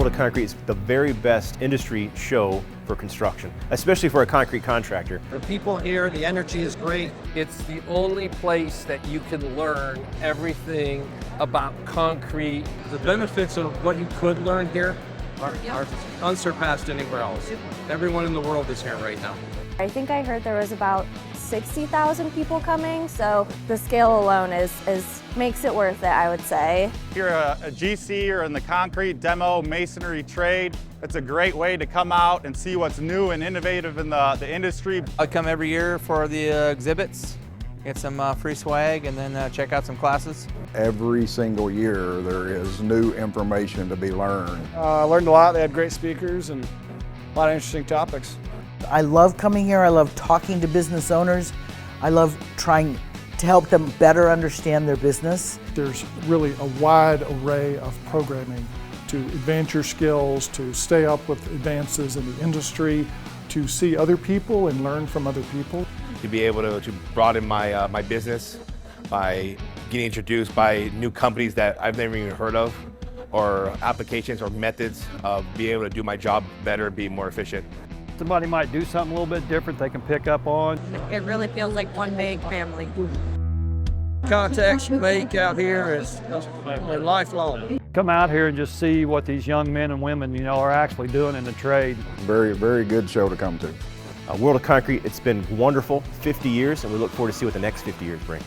of Concrete is the very best industry show for construction, especially for a concrete contractor. The people here, the energy is great. It's the only place that you can learn everything about concrete. The benefits of what you could learn here are unsurpassed anywhere else. Everyone in the world is here right now. I think I heard there was about 60,000 people coming, so the scale alone makes it worth it, I would say. If you're a GC or in the concrete, demo, masonry trade, it's a great way to come out and see what's new and innovative in the industry. I come every year for the exhibits, get some free swag, and then check out some classes. Every single year there is new information to be learned. I learned a lot. They had great speakers and a lot of interesting topics. I love coming here. I love talking to business owners. I love trying to help them better understand their business. There's really a wide array of programming to advance your skills, to stay up with advances in the industry, to see other people and learn from other people. To be able to broaden my business by getting introduced by new companies that I've never even heard of, or applications or methods of being able to do my job better, be more efficient. Somebody might do something a little bit different they can pick up on. It really feels like one big family. Contacts you make out here is lifelong. Come out here and just see what these young men and women, are actually doing in the trade. Very, very good show to come to. World of Concrete, it's been wonderful, 50 years, and we look forward to see what the next 50 years bring.